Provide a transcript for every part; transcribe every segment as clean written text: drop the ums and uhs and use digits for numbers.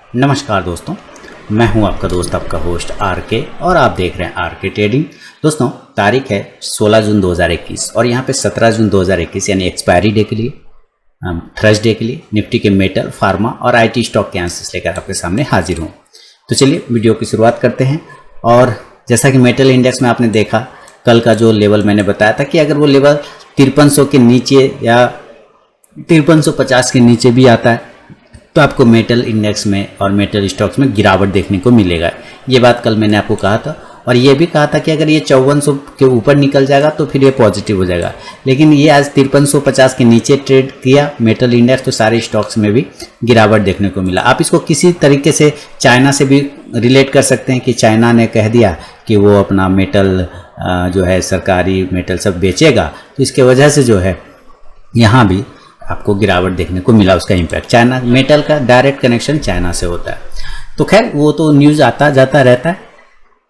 नमस्कार दोस्तों, मैं हूं आपका दोस्त, आपका होस्ट आर के, और आप देख रहे हैं आर के ट्रेडिंग। दोस्तों, तारीख है 16 जून 2021 और यहां पे 17 जून 2021 यानी एक्सपायरी डे के लिए, थर्सडे के लिए निफ्टी के मेटल, फार्मा और आईटी स्टॉक के आंसर्स लेकर आपके सामने हाजिर हूं। तो चलिए वीडियो की शुरुआत करते हैं। और जैसा कि मेटल इंडेक्स में आपने देखा, कल का जो लेवल मैंने बताया था कि अगर वो लेवल 5300 के नीचे या 5350 के नीचे भी आता है तो आपको मेटल इंडेक्स में और मेटल स्टॉक्स में गिरावट देखने को मिलेगा। ये बात कल मैंने आपको कहा था, और ये भी कहा था कि अगर ये 5400 के ऊपर निकल जाएगा तो फिर ये पॉजिटिव हो जाएगा। लेकिन ये आज 5350 के नीचे ट्रेड किया मेटल इंडेक्स, तो सारे स्टॉक्स में भी गिरावट देखने को मिला। आप इसको किसी तरीके से चाइना से भी रिलेट कर सकते हैं कि चाइना ने कह दिया कि वो अपना मेटल जो है सरकारी मेटल सब बेचेगा, तो इसके वजह से जो है यहाँ भी आपको गिरावट देखने को मिला। उसका इम्पैक्ट चाइना, मेटल का डायरेक्ट कनेक्शन चाइना से होता है। तो खैर वो तो न्यूज़ आता जाता रहता है,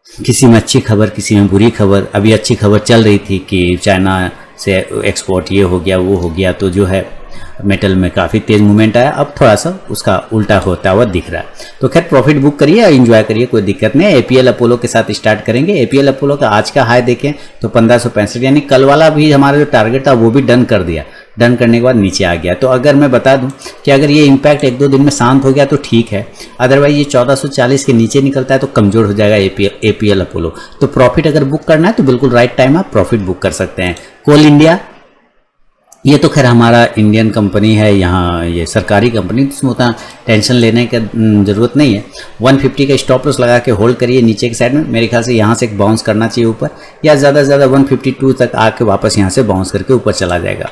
किसी में अच्छी खबर किसी में बुरी खबर। अभी अच्छी खबर चल रही थी कि चाइना से एक्सपोर्ट ये हो गया वो हो गया, तो जो है मेटल में काफ़ी तेज़ मूवमेंट आया। अब थोड़ा सा उसका उल्टा होता हुआ दिख रहा है। तो खैर प्रॉफिट बुक करिए, एंजॉय करिए, कोई दिक्कत नहीं है। एपीएल अपोलो के साथ स्टार्ट करेंगे। एपीएल अपोलो का आज का हाई देखें तो 1565, यानी कल वाला भी हमारा जो टारगेट था वो भी डन कर दिया। डन करने के बाद नीचे आ गया। तो अगर मैं बता दूं कि अगर ये इम्पैक्ट 1-2 दिन में शांत हो गया तो ठीक है, अदरवाइज ये 1440 के नीचे निकलता है तो कमज़ोर हो जाएगा एपीएल अपोलो। तो प्रॉफिट अगर बुक करना है तो बिल्कुल राइट टाइम आप प्रॉफिट बुक कर सकते हैं। कोल इंडिया, ये तो खैर हमारा इंडियन कंपनी है, यहाँ ये सरकारी कंपनी, तो उसमें उतना टेंशन लेने की ज़रूरत नहीं है। 150 का स्टॉप लॉस लगा के होल्ड करिए नीचे की साइड में। मेरे ख्याल से यहाँ से एक बाउंस करना चाहिए ऊपर, या ज़्यादा से ज़्यादा 152 तक आके वापस यहाँ से बाउंस करके ऊपर चला जाएगा।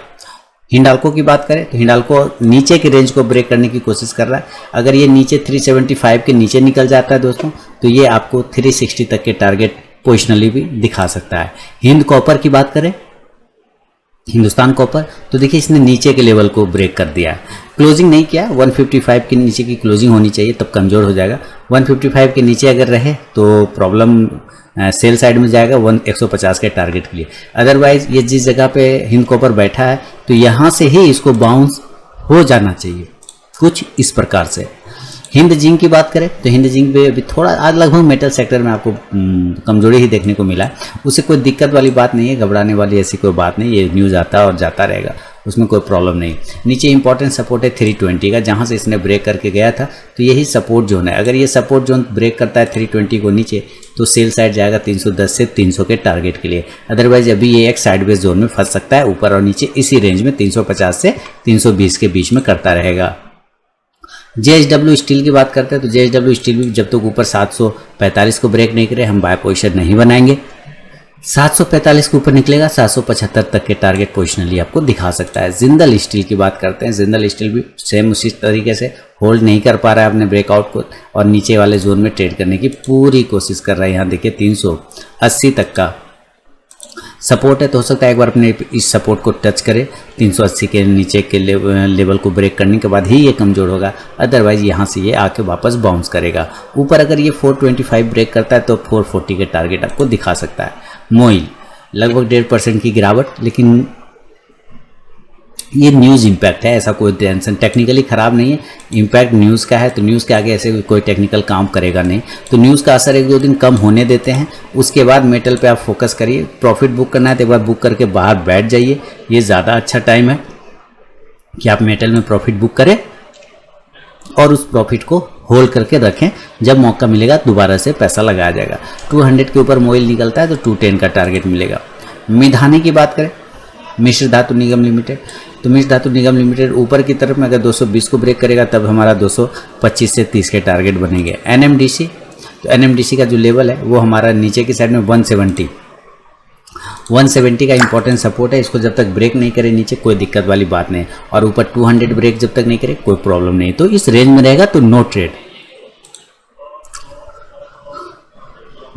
हिंडाल्को की बात करें तो हिंडाल्को नीचे के रेंज को ब्रेक करने की कोशिश कर रहा है। अगर ये नीचे 375 के नीचे निकल जाता है दोस्तों, तो ये आपको 360 तक के टारगेट पोजिशनली भी दिखा सकता है। हिंद कॉपर की बात करें, हिंदुस्तान कॉपर, तो देखिए इसने नीचे के लेवल को ब्रेक कर दिया है, क्लोजिंग नहीं किया। 155 के नीचे की क्लोजिंग होनी चाहिए, तब कमज़ोर हो जाएगा। 155 के नीचे अगर रहे तो प्रॉब्लम सेल साइड में जाएगा 150 के टारगेट के लिए। अदरवाइज ये जिस जगह पे हिंद कॉपर बैठा है तो यहाँ से ही इसको बाउंस हो जाना चाहिए, कुछ इस प्रकार से। हिंद जिंक की बात करें तो हिंद जिंक पे अभी थोड़ा आज लगभग मेटल सेक्टर में आपको कमजोरी ही देखने को मिला है। उससे कोई दिक्कत वाली बात नहीं है, घबराने वाली ऐसी कोई बात नहीं। ये न्यूज़ आता और जाता रहेगा, उसमें कोई प्रॉब्लम नहीं। नीचे इंपॉर्टेंट सपोर्ट है 320 का, जहाँ से इसने ब्रेक करके गया था, तो यही सपोर्ट जोन है। अगर ये सपोर्ट जोन ब्रेक करता है 320 को नीचे, तो सेल साइड जाएगा 310 से 300 के टारगेट के लिए। अदरवाइज अभी ये एक साइडवेज जोन में फंस सकता है, ऊपर और नीचे इसी रेंज में 350 से 320 के बीच में करता रहेगा। जेएसडब्ल्यू स्टील की बात करते हैं तो जेएसडब्ल्यू स्टील भी जब तक ऊपर 745 को ब्रेक नहीं करे हम बाय पोजीशन नहीं बनाएंगे। 745 के ऊपर निकलेगा 775 तक के टारगेट पोजिशनली आपको दिखा सकता है। जिंदल स्टील की बात करते हैं, जिंदल स्टील भी सेम उसी तरीके से होल्ड नहीं कर पा रहा है अपने ब्रेकआउट को, और नीचे वाले जोन में ट्रेड करने की पूरी कोशिश कर रहा है। यहाँ देखिए 380 तक का सपोर्ट है, तो हो सकता है एक बार अपने इस सपोर्ट को टच करे। 380 के नीचे के लेवल को ब्रेक करने के बाद ही ये कमज़ोर होगा, अदरवाइज यहाँ से ये आके वापस बाउंस करेगा। ऊपर अगर ये 425 ब्रेक करता है तो 440 के टारगेट आपको दिखा सकता है। मोइल लगभग 1.5% की गिरावट, लेकिन ये न्यूज़ इम्पैक्ट है, ऐसा कोई टेंशन टेक्निकली ख़राब नहीं है। इम्पैक्ट न्यूज़ का है तो न्यूज़ के आगे ऐसे कोई टेक्निकल काम करेगा नहीं, तो न्यूज़ का असर 1-2 दिन कम होने देते हैं। उसके बाद मेटल पे आप फोकस करिए। प्रॉफिट बुक करना है तो एक बार बुक करके बाहर बैठ जाइए, ये ज़्यादा अच्छा टाइम है कि आप मेटल में प्रॉफिट बुक करें और उस प्रॉफिट को होल्ड करके रखें। जब मौका मिलेगा दोबारा से पैसा लगाया जाएगा। 200 के ऊपर मोइल निकलता है तो 210 का टारगेट मिलेगा। मिधानी की बात करें, मिश्र धातु निगम लिमिटेड, तो मिश्र धातु निगम लिमिटेड ऊपर की तरफ में अगर 220 को ब्रेक करेगा तब हमारा 225 से 30 के टारगेट बनेंगे। एनएमडीसी, तो एनएमडीसी का जो लेवल है वो हमारा नीचे की साइड में 170 का इंपॉर्टेंट सपोर्ट है। इसको जब तक ब्रेक नहीं करे नीचे कोई दिक्कत वाली बात नहीं, और ऊपर 200 ब्रेक जब तक नहीं करे कोई प्रॉब्लम नहीं। तो इस रेंज में रहेगा तो नो ट्रेड।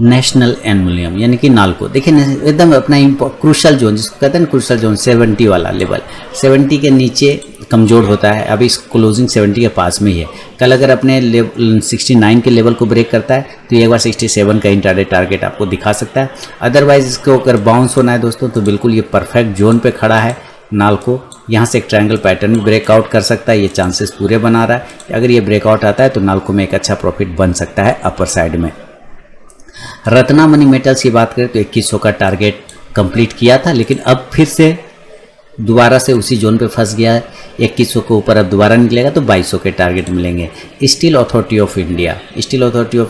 नेशनल एल्युमिनियम यानी कि नाल्को, देखिए एकदम अपना क्रूशल जोन जिसको कहते हैं ना, क्रूशल जोन 70 वाला लेवल, 70 के नीचे कमज़ोर होता है। अभी इस क्लोजिंग 70 के पास में ही है। कल अगर अपने 69 के लेवल को ब्रेक करता है तो एक बार 67 का इंट्राडे टारगेट आपको दिखा सकता है। अदरवाइज इसको अगर बाउंस होना है दोस्तों तो बिल्कुल ये परफेक्ट जोन पे खड़ा है नाल्को, यहाँ से एक ट्रायंगल पैटर्न भी ब्रेकआउट कर सकता है, ये चांसेस पूरे बना रहा है। अगर ये ब्रेकआउट आता है तो नाल्को में एक अच्छा प्रॉफिट बन सकता है अपर साइड में। रत्नामणि मेटल्स की बात करें तो 2100 का टारगेट कंप्लीट किया था, लेकिन अब फिर से दोबारा से उसी जोन पे फंस गया है। 2100 के ऊपर अब दोबारा निकलेगा तो 2200 के टारगेट मिलेंगे। स्टील अथॉरिटी ऑफ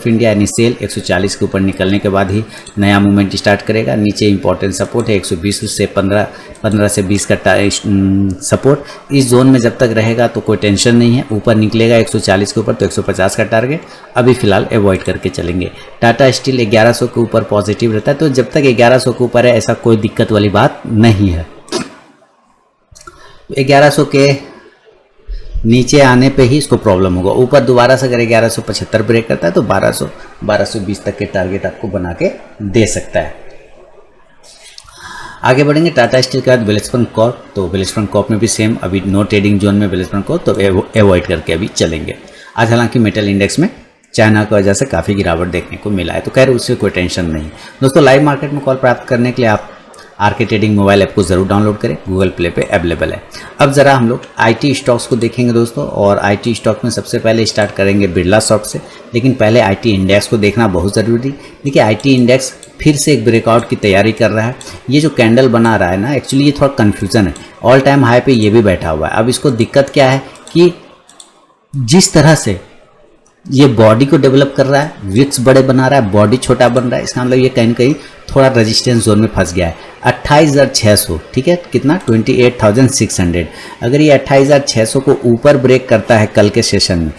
इंडिया यानी सेल 140 के ऊपर निकलने के बाद ही नया मूवमेंट स्टार्ट करेगा। नीचे इंपॉर्टेंट सपोर्ट है 120 से 15 से 20 का सपोर्ट। इस जोन में जब तक रहेगा तो कोई टेंशन नहीं है। ऊपर निकलेगा 140 के ऊपर तो 150 का टारगेट अभी फिलहाल अवॉइड करके चलेंगे। टाटा स्टील 1100 के ऊपर पॉजिटिव रहता है, तो जब तक 1100 के ऊपर है ऐसा कोई दिक्कत वाली बात नहीं है। 1100 के नीचे आने पे ही इसको प्रॉब्लम होगा। ऊपर दोबारा से अगर 1175 ब्रेक करता है तो 1220 तक के टारगेट आपको बना के दे सकता है। आगे बढ़ेंगे टाटा स्टील के बाद वेलस्पन कॉर्प। तो वेलस्पन कॉर्प में भी सेम, अभी नो ट्रेडिंग जोन में वेलस्पन कॉर्प, तो अवॉइड करके अभी चलेंगे। आज हालांकि मेटल इंडेक्स में चाइना की वजह से काफ़ी गिरावट देखने को मिला है, तो खैर उससे कोई टेंशन नहीं। दोस्तों लाइव मार्केट में कॉल प्राप्त करने के लिए आप आरके ट्रेडिंग मोबाइल ऐप को ज़रूर डाउनलोड करें, गूगल प्ले पे अवेलेबल है। अब ज़रा हम लोग आईटी स्टॉक्स को देखेंगे दोस्तों, और आईटी स्टॉक में सबसे पहले स्टार्ट करेंगे बिरला सॉफ्ट से, लेकिन पहले आईटी इंडेक्स को देखना बहुत ज़रूरी। देखिए आईटी इंडेक्स फिर से एक ब्रेकआउट की तैयारी कर रहा है। ये जो कैंडल बना रहा है ना, एक्चुअली ये थोड़ा कन्फ्यूज़न है। ऑल टाइम हाई पे ये भी बैठा हुआ है। अब इसको दिक्कत क्या है कि जिस तरह से ये बॉडी को डेवलप कर रहा है, विक्स बड़े बना रहा है, बॉडी छोटा बन रहा है, इसका मतलब ये कहीं ना कहीं थोड़ा रेजिस्टेंस जोन में फंस गया है। 28,600, ठीक है, कितना 28,600। अगर ये 28,600 को ऊपर ब्रेक करता है कल के सेशन में,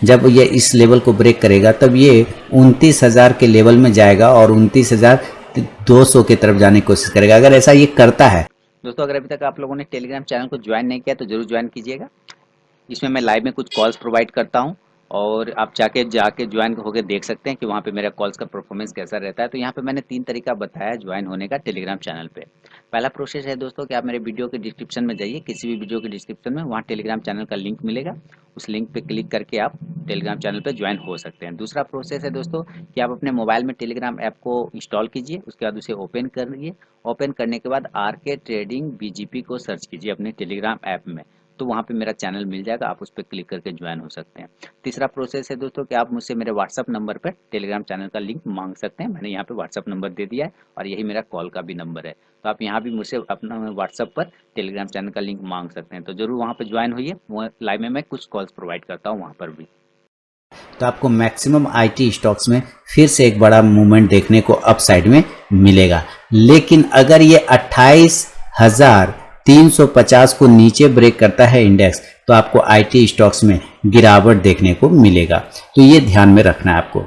जब ये इस लेवल को ब्रेक करेगा तब ये 29,000 के लेवल में जाएगा और 29,200 की तरफ जाने की कोशिश करेगा। अगर ऐसा ये करता है दोस्तों, अगर अभी तक आप लोगों ने टेलीग्राम चैनल को ज्वाइन नहीं किया तो जरूर ज्वाइन कीजिएगा। इसमें मैं लाइव में कुछ कॉल्स प्रोवाइड करता हूँ और आप जाके ज्वाइन होकर देख सकते हैं कि वहाँ पे मेरा कॉल्स का परफॉर्मेंस कैसा रहता है। तो यहाँ पे मैंने 3 तरीका बताया ज्वाइन होने का टेलीग्राम चैनल पे। पहला प्रोसेस है दोस्तों कि आप मेरे वीडियो के डिस्क्रिप्शन में जाइए, किसी भी वीडियो के डिस्क्रिप्शन में वहाँ टेलीग्राम चैनल का लिंक मिलेगा, उस लिंक पे क्लिक करके आप टेलीग्राम चैनल पे ज्वाइन हो सकते हैं। दूसरा प्रोसेस है दोस्तों कि आप अपने मोबाइल में टेलीग्राम ऐप को इंस्टॉल कीजिए, उसके बाद उसे ओपन करिए। ओपन करने के बाद आरके ट्रेडिंग बीजीपी को सर्च कीजिए अपने टेलीग्राम ऐप में, तो वहाँ पे मेरा चैनल मिल जाएगा, आप उस पर क्लिक करके ज्वाइन हो सकते हैं। तीसरा प्रोसेस है दोस्तों कि आप मुझसे मेरे व्हाट्सअप नंबर पर टेलीग्राम चैनल का लिंक मांग सकते हैं। मैंने यहाँ पे व्हाट्सअप नंबर दे दिया है और यही मेरा कॉल का भी नंबर है, तो आप यहाँ भी मुझसे अपना व्हाट्सअप पर टेलीग्राम चैनल का लिंक मांग सकते हैं। तो जरूर वहाँ पर ज्वाइन होइए, लाइव में मैं कुछ कॉल्स प्रोवाइड करता हूँ वहाँ पर भी। तो आपको मैक्सिमम आईटी स्टॉक्स में फिर से एक बड़ा मूवमेंट देखने को अपसाइड में मिलेगा, लेकिन अगर ये 28,350 को नीचे ब्रेक करता है इंडेक्स तो आपको आईटी स्टॉक्स में गिरावट देखने को मिलेगा, तो ये ध्यान में रखना है आपको।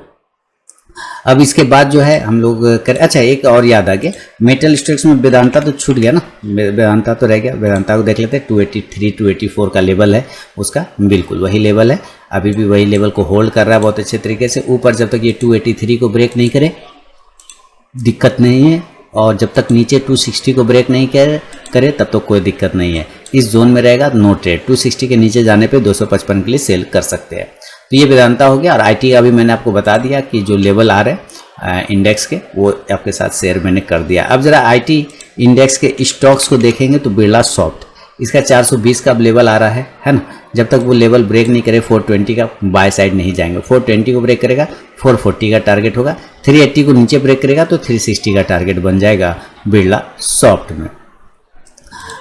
अब इसके बाद जो है हम लोग अच्छा एक और याद आ गया, मेटल स्टॉक्स में वेदांता तो छूट गया ना, वेदांता तो रह गया। वेदांता को देख लेते हैं, 283 284 का लेवल है उसका, बिल्कुल वही लेवल है, अभी भी वही लेवल को होल्ड कर रहा है बहुत अच्छे तरीके से। ऊपर जब तक ये 283 को ब्रेक नहीं करे दिक्कत नहीं है, और जब तक नीचे 260 को ब्रेक नहीं करे तब तो कोई दिक्कत नहीं है। इस जोन में रहेगा नो ट्रेड। 260 के नीचे जाने पे 255 के लिए सेल कर सकते हैं। तो ये वेदांता हो गया। और आईटी का भी मैंने आपको बता दिया कि जो लेवल आ रहे हैं इंडेक्स के, वो आपके साथ शेयर मैंने कर दिया। अब जरा आईटी इंडेक्स के स्टॉक्स को देखेंगे तो बिरला सॉफ्ट, इसका 420 का अब लेवल आ रहा है ना। जब तक वो लेवल ब्रेक नहीं करे 420 का, बाय साइड नहीं जाएंगे। 420 को ब्रेक करेगा 440 का टारगेट होगा, 380 को नीचे ब्रेक करेगा तो 360 का टारगेट बन जाएगा बिरला सॉफ्ट में।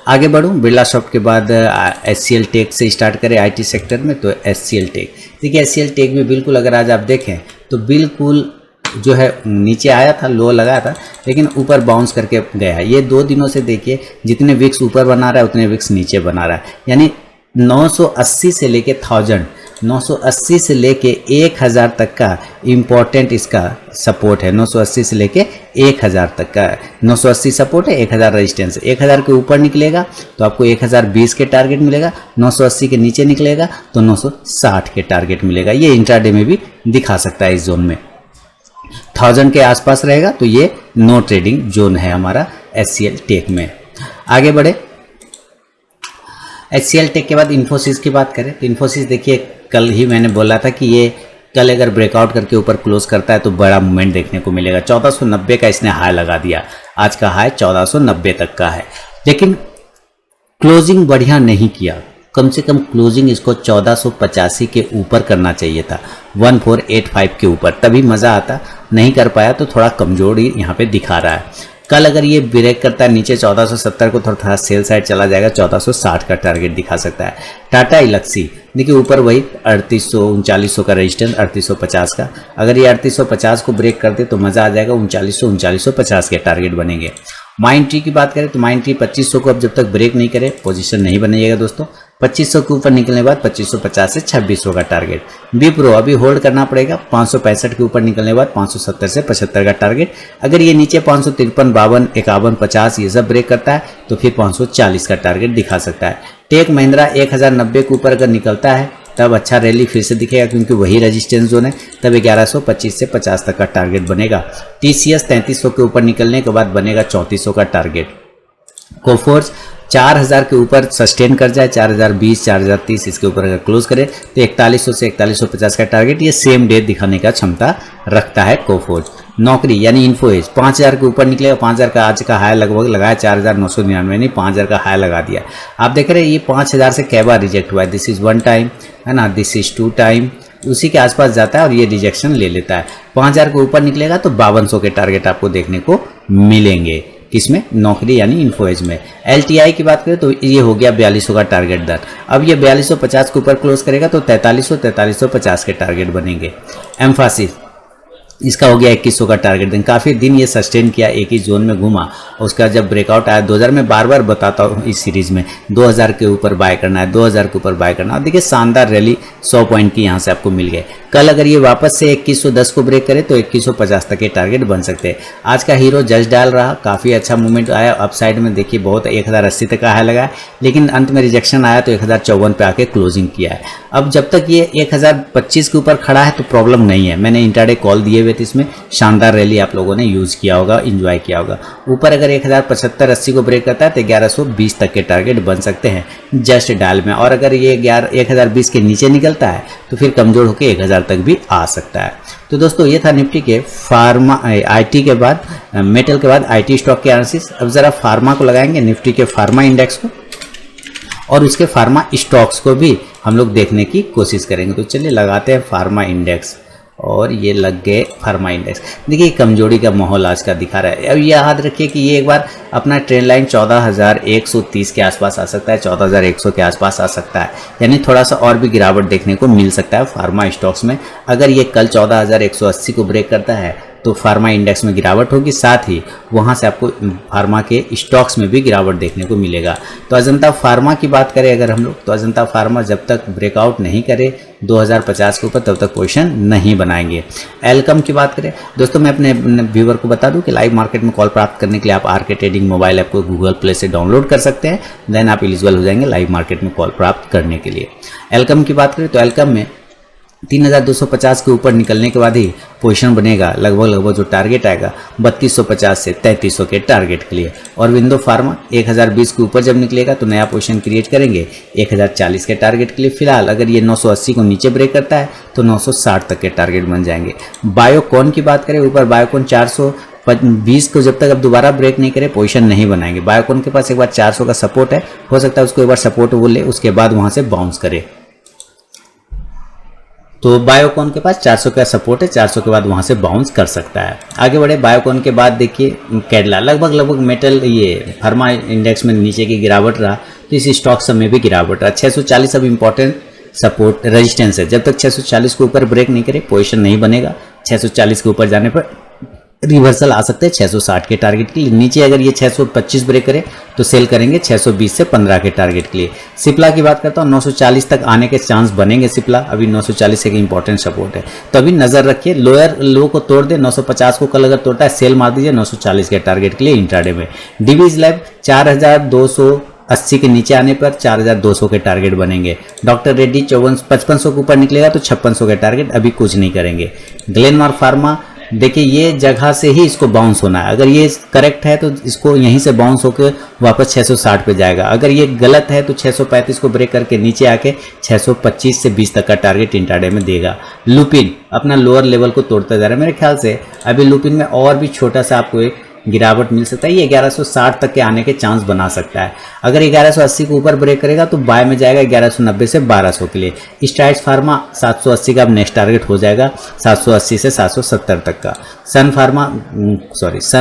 आगे बढ़ूं, बिरला सॉफ्ट के बाद एचसीएल टेक से स्टार्ट करें आईटी सेक्टर में। तो एचसीएल टेक, देखिए एचसीएल टेक में बिल्कुल अगर आज आप देखें तो बिल्कुल जो है नीचे आया था, लो लगाया था, लेकिन ऊपर बाउंस करके गया है। ये 2 दिनों से देखिए जितने विक्स ऊपर बना रहा है उतने विक्स नीचे बना रहा है, यानी 980 से लेके 1000, 980 से लेके 1000 तक का इम्पोर्टेंट इसका सपोर्ट है। 980 से लेके 1000 तक का 980 सपोर्ट है, 1000 रेजिस्टेंस है। 1000 के ऊपर निकलेगा तो आपको 1020 के टारगेट मिलेगा, 980 के नीचे निकलेगा तो 960 के टारगेट मिलेगा। ये इंट्राडे में भी दिखा सकता है। इस जोन में 1000 के आसपास रहेगा तो ये नो ट्रेडिंग जोन है हमारा एचसीएल टेक में। आगे बढ़े, एचसीएल टेक के बाद इन्फोसिस की बात करें तो इन्फोसिस देखिए कल ही मैंने बोला था कि ये कल अगर ब्रेकआउट करके ऊपर क्लोज करता है तो बड़ा मूवमेंट देखने को मिलेगा। 1490 का इसने हाई लगा दिया, आज का हाई 1490 तक का है। लेकिन क्लोजिंग बढ़िया नहीं किया, कम से कम क्लोजिंग इसको 1485 के ऊपर करना चाहिए था, 1485 के ऊपर, तभी मज़ा आता। नहीं कर पाया तो थोड़ा कमजोरी यहाँ पे दिखा रहा है। कल अगर ये ब्रेक करता है नीचे 1470 को, थोड़ा सेल साइड चला जाएगा, 1460 का टारगेट दिखा सकता है। टाटा इलक्सी देखिए ऊपर वही 3800 3900 का रेजिस्टेंस, 3850 का, अगर ये 3850 को ब्रेक कर दे तो मज़ा आ जाएगा, 3950 के टारगेट बनेंगे। माइंड ट्री की बात करें तो माइंड ट्री 2500 को अब जब तक ब्रेक नहीं करे पोजीशन नहीं बनाइएगा दोस्तों। 2500 के ऊपर निकलने के बाद 2550 से 2600 का टारगेट। विप्रो अभी होल्ड करना पड़ेगा, 565 के ऊपर निकलने के बाद 570 से 75 का टारगेट। अगर ये नीचे 553 52 51 50 ये सब ब्रेक करता है तो फिर 540 का टारगेट दिखा सकता है। टेक महिंद्रा 1090 के ऊपर अगर निकलता है तब अच्छा रैली फिर से दिखेगा, क्योंकि वही रेजिस्टेंस जोन है, तब 1125 से 50 तक का टारगेट बनेगा। टीसीएस 3300 के ऊपर निकलने के बाद बनेगा 3400 का टारगेट। कोफोर्स 4000 के ऊपर सस्टेन कर जाए, 4020 4030 इसके ऊपर अगर क्लोज करे तो 4100 से 4150 का टारगेट ये सेम डे दिखाने का क्षमता रखता है कोफोर्स। नौकरी यानी इन्फोएज 5000 के ऊपर निकलेगा, 5000 का आज का हाई लगभग लगाया, 4999 नहीं 5000 का हाई लगा दिया। आप देख रहे हैं ये 5000 से कै बार रिजेक्ट हुआ है, दिस इज 1 टाइम है ना, दिस इज 2 टाइम, उसी के आसपास जाता है और ये रिजेक्शन ले लेता है। 5000 के ऊपर निकलेगा तो 5200 के टारगेट आपको देखने को मिलेंगे, किसमें, नौकरी यानी इन्फोएज में। एलटीआई की बात करें तो ये हो गया 4200 का टारगेट दर, अब ये 4250 के ऊपर क्लोज करेगा तो 4350 के टारगेट बनेंगे। एम्फासिस इसका हो गया 2100 का टारगेट दें, काफ़ी दिन ये सस्टेन किया, एक ही जोन में घूमा, उसका जब ब्रेकआउट आया 2000 में बार बार बताता हूँ इस सीरीज में 2000 के ऊपर बाय करना है, 2000 के ऊपर बाय करना है। देखिए शानदार रैली 100 पॉइंट की यहाँ से आपको मिल गए। कल अगर ये वापस से 2110 को ब्रेक करे तो 2150 तक के टारगेट बन सकते हैं। आज का हीरो जज डाल रहा, काफ़ी अच्छा मूवमेंट आया अपसाइड में, देखिए बहुत 1080 तक का हाई लगा, लेकिन अंत में रिजेक्शन आया तो 1054 पे आके क्लोजिंग किया है। अब जब तक ये 1025 के ऊपर खड़ा है तो प्रॉब्लम नहीं है, मैंने इंट्राडे कॉल दिए हुए थे, इसमें शानदार रैली आप लोगों ने यूज किया होगा, एंजॉय किया होगा। ऊपर अगर 1075-80 को ब्रेक करता है तो 1120 तक के टारगेट बन सकते हैं जस्ट डायल में, और अगर ये 1020 के नीचे निकलता है तो फिर कमजोर होकर 1000 तक भी आ सकता है। तो दोस्तों ये था निफ्टी के फार्मा आईटी के बाद मेटल के बाद आईटी स्टॉक के एनालिसिस। अब जरा फार्मा को लगाएंगे, निफ्टी के फार्मा इंडेक्स को और उसके फार्मा स्टॉक्स को भी हम लोग देखने की कोशिश करेंगे। तो चलिए लगाते हैं फार्मा इंडेक्स, और ये लग गए फार्मा इंडेक्स। देखिए कमजोरी का माहौल आज का दिखा रहा है। अब ये याद रखिए कि ये एक बार अपना ट्रेंड लाइन 14130 के आसपास आ सकता है, 14100 के आसपास आ सकता है, यानी थोड़ा सा और भी गिरावट देखने को मिल सकता है फार्मा स्टॉक्स में। अगर ये कल 14180 को ब्रेक करता है तो फार्मा इंडेक्स में गिरावट होगी, साथ ही वहाँ से आपको फार्मा के स्टॉक्स में भी गिरावट देखने को मिलेगा। तो अजंता फार्मा की बात करें अगर हम लोग, तो अजंता फार्मा जब तक ब्रेकआउट नहीं करे 2050 के ऊपर तब तक पोजीशन नहीं बनाएंगे। एल्कम की बात करें दोस्तों, मैं अपने व्यूवर को बता दूं कि लाइव मार्केट में कॉल प्राप्त करने के लिए आप आरके ट्रेडिंग मोबाइल ऐप को गूगल प्ले से डाउनलोड कर सकते हैं, देन आप एलिजिबल हो जाएंगे लाइव मार्केट में कॉल प्राप्त करने के लिए। एल्कम की बात करें तो एल्कम में 3250 के ऊपर निकलने के बाद ही पोजीशन बनेगा, लगभग जो टारगेट आएगा 3250 से 3300 के टारगेट के लिए। और विंडो फार्मा 1020 के ऊपर जब निकलेगा तो नया पोजीशन क्रिएट करेंगे 1040 के टारगेट के लिए। फिलहाल अगर ये 980 को नीचे ब्रेक करता है तो 960 तक के टारगेट बन जाएंगे। बायोकॉन की बात करें, ऊपर बायोकॉन 420 को जब तक अब दोबारा ब्रेक नहीं करे पोजीशन नहीं बनाएंगे। बायोकॉन के पास एक बार 400 का सपोर्ट है, हो सकता है उसको एक बार सपोर्ट वो ले, उसके बाद वहां से बाउंस करे। तो बायोकॉन के पास 400 का सपोर्ट है, 400 के बाद वहां से बाउंस कर सकता है। आगे बढ़े, बायोकॉन के बाद देखिए कैडला, लगभग मेटल ये फार्मा इंडेक्स में नीचे की गिरावट रहा, तो इस स्टॉक सब में भी गिरावट रहा। 640 अब इंपॉर्टेंट सपोर्ट रेजिस्टेंस है, जब तक 640 के ऊपर ब्रेक नहीं करे पोजीशन नहीं बनेगा। 640 के ऊपर जाने पर रिवर्सल आ सकते हैं 660 के टारगेट के लिए। नीचे अगर ये 625 ब्रेक करे तो सेल करेंगे 620 से 15 के टारगेट के लिए। सिप्ला की बात करता हूँ, 940 तक आने के चांस बनेंगे सिप्ला, अभी 940 एक इंपॉर्टेंट सपोर्ट है, तो अभी नजर रखिए। लोअर लो को तोड़ दे, 950 को कल अगर तोड़ता है सेल मार दीजिए 940 के टारगेट के लिए इंट्राडे में। डिवीज लैब 4280 के नीचे आने पर 4200 के टारगेट बनेंगे। डॉक्टर रेड्डी 5500 के ऊपर निकलेगा तो 5600 के टारगेट, अभी कुछ नहीं करेंगे। ग्लेनमार्क फार्मा देखिए ये जगह से ही इसको बाउंस होना है, अगर ये करेक्ट है तो इसको यहीं से बाउंस होकर वापस 660 पे जाएगा, अगर ये गलत है तो 635 को ब्रेक करके नीचे आके 625 से 20 तक का टारगेट इंट्राडे में देगा। लुपिन अपना लोअर लेवल को तोड़ता जा रहा है, मेरे ख्याल से अभी लुपिन में और भी छोटा सा आपको एक गिरावट मिल सकता है। ये 1160 तक के आने के चांस बना सकता है। अगर 1180 के ऊपर ब्रेक करेगा तो बाय में जाएगा 1190 से 1200 के लिए। स्ट्राइड्स फार्मा 780 का अब नेक्स्ट टारगेट हो जाएगा, 780 से 770 तक का। सन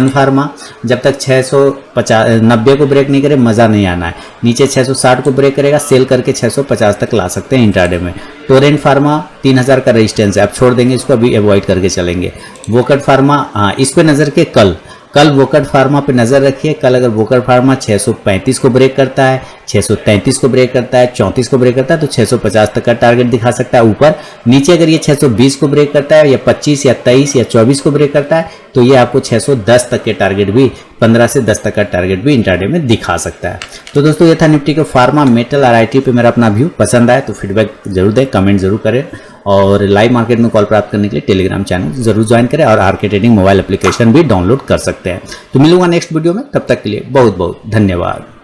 फार्मा जब तक 690 को ब्रेक नहीं करे मज़ा नहीं आना है। नीचे 660 को ब्रेक करेगा, सेल करके 650 तक ला सकते हैं इंट्राडे में। टोरेंट फार्मा 3000 का रेजिस्टेंस है, अब छोड़ देंगे इसको, अभी अवॉइड करके चलेंगे। वोकट फार्मा, हाँ इस पे नज़र के कल वोकट फार्मा पे नज़र रखिए। कल अगर वोकट फार्मा 635 को ब्रेक करता है, 633 को ब्रेक करता है, 34 को ब्रेक करता है तो 650 तक का टारगेट दिखा सकता है ऊपर। नीचे अगर ये 620 को ब्रेक करता है या 25 या 23 या 24 को ब्रेक करता है तो ये आपको 610 तक के टारगेट भी, 15 से 10 तक का टारगेट भी इंट्राडे में दिखा सकता है। तो दोस्तों ये था निफ्टी के फार्मा, मेटल और IT पे मेरा अपना व्यू। पसंद आए तो फीडबैक जरूर दें, कमेंट जरूर करें और लाइव मार्केट में कॉल प्राप्त करने के लिए टेलीग्राम चैनल जरूर ज्वाइन करें और आरके ट्रेडिंग मोबाइल एप्लीकेशन भी डाउनलोड कर सकते हैं। तो मिलूंगा नेक्स्ट वीडियो में, तब तक के लिए बहुत बहुत धन्यवाद।